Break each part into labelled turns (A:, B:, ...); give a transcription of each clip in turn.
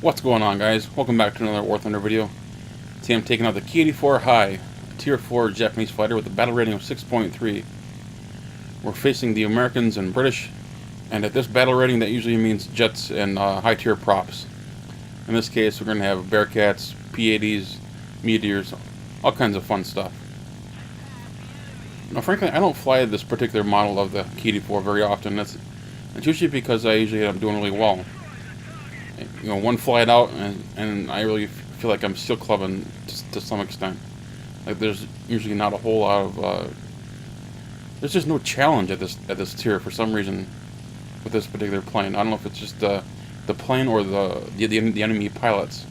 A: What's going on, guys? Welcome back to another War Thunder video. Today I'm taking out the Ki-84 HEI, a Tier 4 Japanese fighter with a battle rating of 6.3. We're facing the Americans and British, and at this battle rating that usually means jets and high-tier props. In this case, we're going to have Bearcats, P-80s, Meteors, all kinds of fun stuff. Now, frankly, I don't fly this particular model of the Ki-84 very often. It's usually because I usually end up doing really well. You know, one flight out, and I really feel like I'm still clubbing to some extent. Like, there's usually not a whole lot of there's just no challenge at this tier for some reason with this particular plane. I don't know if it's just the plane or the enemy pilots.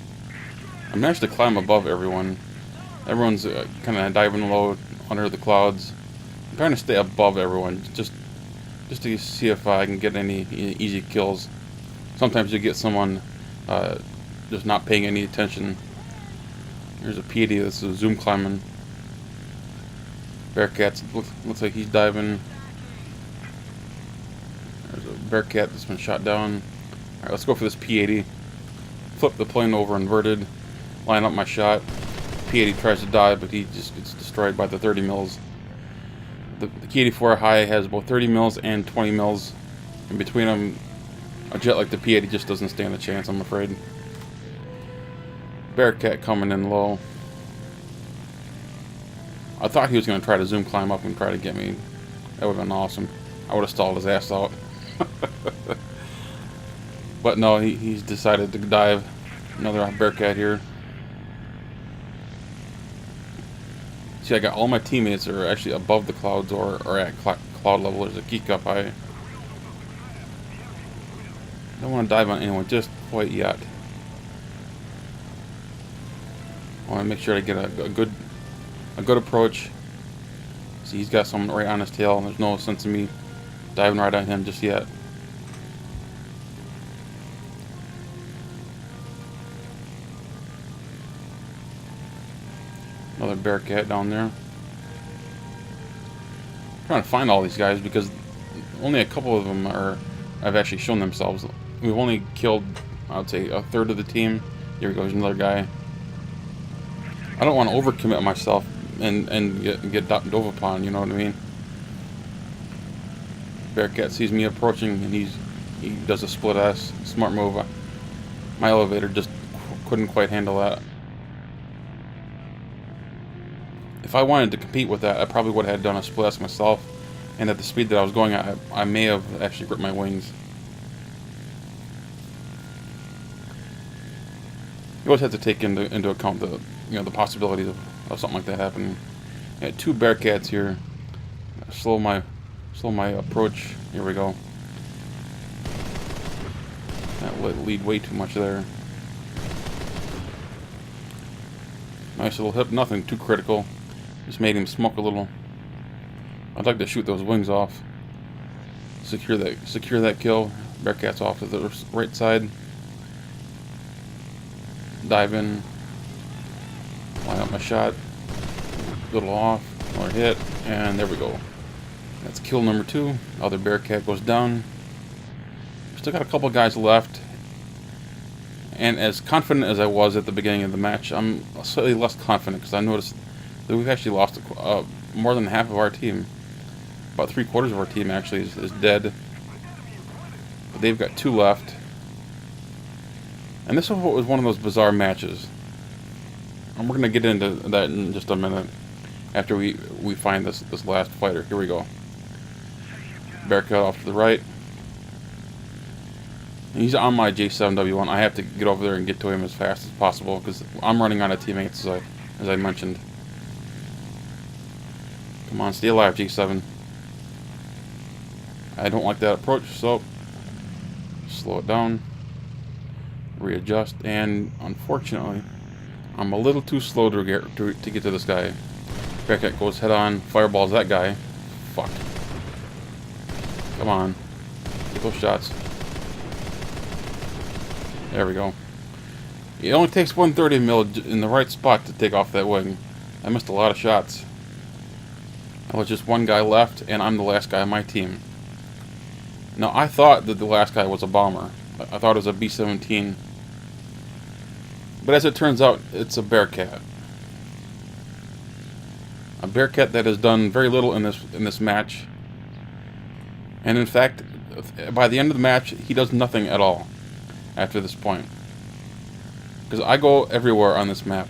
A: I managed to climb above everyone. Everyone's kind of diving low under the clouds. I'm trying to stay above everyone just to see if I can get any easy kills. Sometimes you get someone just not paying any attention. Here's a P-80 that's zoom climbing. Bearcats, looks like he's diving. There's a Bearcat that's been shot down. Alright, let's go for this P-80. Flip the plane over inverted. Line up my shot. P-80 tries to dive, but he just gets destroyed by the 30 mils. The Ki-84 HEI has both 30 mils and 20 mils. In between them, a jet like the P-80 just doesn't stand a chance, I'm afraid. Bearcat coming in low. I thought he was going to try to zoom climb up and try to get me. That would have been awesome. I would have stalled his ass out. But no, he's decided to dive. Another Bearcat here. See, I got all my teammates are actually above the clouds or at cloud level. There's a geek up high. I don't want to dive on anyone just quite yet. I want to make sure I get a good approach. See, he's got someone right on his tail, and there's no sense of me diving right on him just yet. Another Bearcat down there. I'm trying to find all these guys because only a couple of them have actually shown themselves. We've only killed, I would say, a third of the team. Here goes another guy. I don't want to overcommit myself and get dove upon, you know what I mean? Bearcat sees me approaching and he does a split S. Smart move. My elevator just couldn't quite handle that. If I wanted to compete with that, I probably would have done a split S myself. And at the speed that I was going at, I may have actually ripped my wings. You always have to take into account the possibilities of something like that happening. I had two Bearcats here. Slow my approach. Here we go. That let lead way too much there. Nice little hip. Nothing too critical. Just made him smoke a little. I'd like to shoot those wings off. Secure that kill. Bearcat's off to the right side. Dive in. Line up my shot. Little off. Another hit. And there we go. That's kill number 2. Other Bearcat goes down. Still got a couple guys left. And as confident as I was at the beginning of the match, I'm slightly less confident because I noticed that we've actually lost more than half of our team. About 3/4 of our team actually is dead. But they've got 2 left. And this was one of those bizarre matches. And we're going to get into that in just a minute after we find this last fighter. Here we go. Bearcat off to the right. And he's on my J7W1. I have to get over there and get to him as fast as possible because I'm running out of teammates, as I mentioned. Come on, stay alive, J7. I don't like that approach, so slow it down. Readjust, and unfortunately, I'm a little too slow to get to this guy. Bearcat goes head on, fireballs that guy. Fuck. Come on, get those shots. There we go. It only takes 130 mil in the right spot to take off that wing. I missed a lot of shots. There was just one guy left, and I'm the last guy on my team. Now, I thought that the last guy was a bomber. I thought it was a B-17. But as it turns out, it's a Bearcat. A Bearcat that has done very little in this match. And in fact, by the end of the match, he does nothing at all after this point. Because I go everywhere on this map.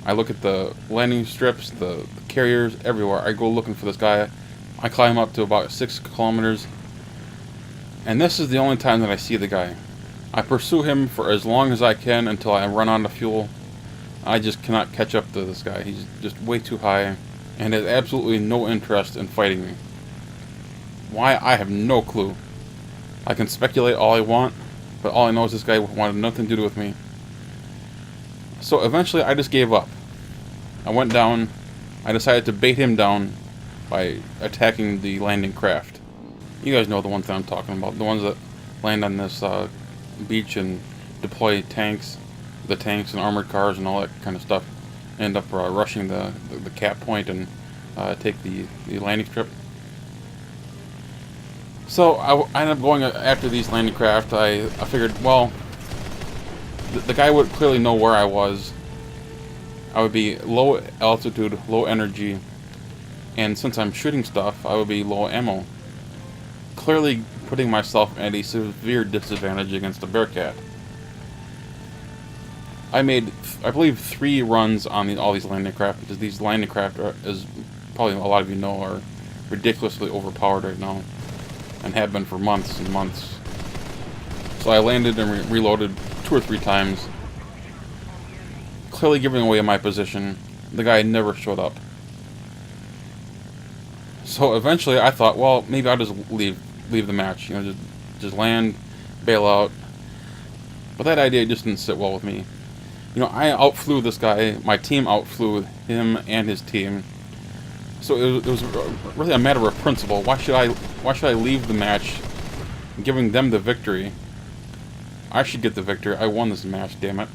A: I look at the landing strips, the carriers, everywhere. I go looking for this guy. I climb up to about 6 kilometers. And this is the only time that I see the guy. I pursue him for as long as I can until I run out of fuel. I just cannot catch up to this guy. He's just way too high and has absolutely no interest in fighting me. Why? I have no clue. I can speculate all I want, but all I know is this guy wanted nothing to do with me. So eventually I just gave up. I went down. I decided to bait him down by attacking the landing craft. You guys know the ones that I'm talking about. The ones that land on this beach and deploy tanks, the tanks and armored cars and all that kind of stuff. End up rushing the cap point and take the landing strip. So I ended up going after these landing craft. I figured, well, the guy would clearly know where I was. I would be low altitude, low energy, and since I'm shooting stuff, I would be low ammo. Clearly putting myself at a severe disadvantage against the Bearcat. I made, I believe, 3 runs on all these landing craft, because these landing craft, as probably a lot of you know, are ridiculously overpowered right now, and have been for months and months. So I landed and reloaded 2 or 3 times, clearly giving away my position. The guy never showed up. So eventually I thought, well, maybe I'll just leave the match, you know, just land, bail out. But that idea just didn't sit well with me. You know, I outflew this guy. My team outflew him and his team. So it was really a matter of principle. Why should I leave the match, giving them the victory? I should get the victory. I won this match, damn it.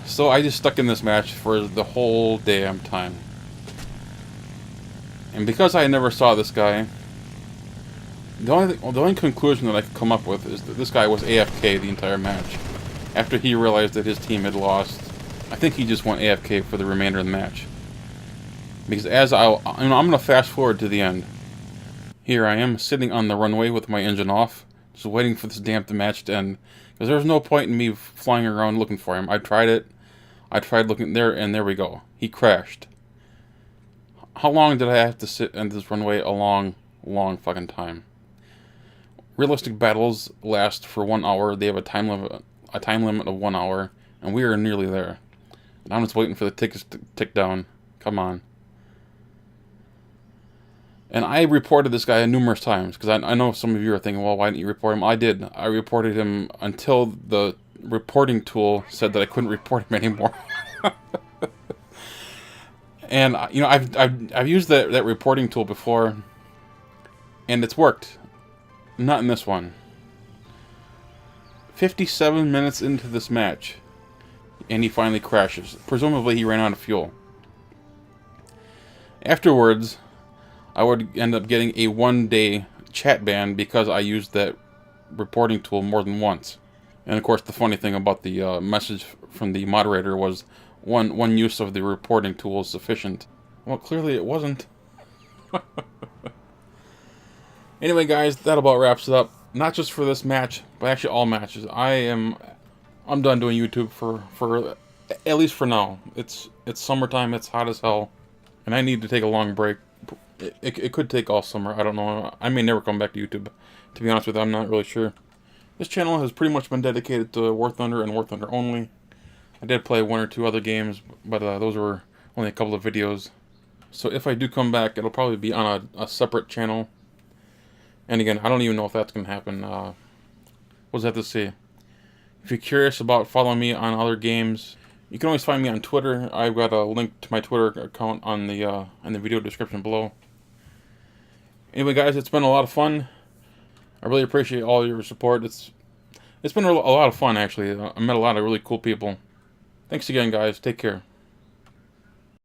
A: So I just stuck in this match for the whole damn time. And because I never saw this guy, the only conclusion that I could come up with is that this guy was AFK the entire match. After he realized that his team had lost, I think he just went AFK for the remainder of the match. Because I'm going to fast forward to the end. Here I am, sitting on the runway with my engine off, just waiting for this damn match to end. Because there's no point in me flying around looking for him. I tried it. I tried looking there, and there we go. He crashed. How long did I have to sit on this runway? A long, long fucking time. Realistic battles last for 1 hour. They have a time limit of 1 hour, and we are nearly there. And I'm just waiting for the tickets to tick down. Come on. And I reported this guy numerous times, because I know some of you are thinking, well, why didn't you report him? I did. I reported him until the reporting tool said that I couldn't report him anymore. And you know, I've used that reporting tool before, and it's worked. Not in this one. 57 minutes into this match, and he finally crashes. Presumably he ran out of fuel. Afterwards, I would end up getting a 1-day chat ban because I used that reporting tool more than once. And of course, the funny thing about the message from the moderator was one use of the reporting tool is sufficient. Well, clearly it wasn't. Anyway, guys, that about wraps it up. Not just for this match, but actually all matches. I'm done doing YouTube for at least for now. It's summertime. It's hot as hell, and I need to take a long break. It could take all summer. I don't know. I may never come back to YouTube. To be honest with you, I'm not really sure. This channel has pretty much been dedicated to War Thunder and War Thunder only. I did play 1 or 2 other games, but those were only a couple of videos. So if I do come back, it'll probably be on a separate channel. And again, I don't even know if that's going to happen. We'll just have to see. If you're curious about following me on other games, you can always find me on Twitter. I've got a link to my Twitter account on the in the video description below. Anyway, guys, it's been a lot of fun. I really appreciate all your support. It's been a lot of fun, actually. I met a lot of really cool people. Thanks again, guys. Take care.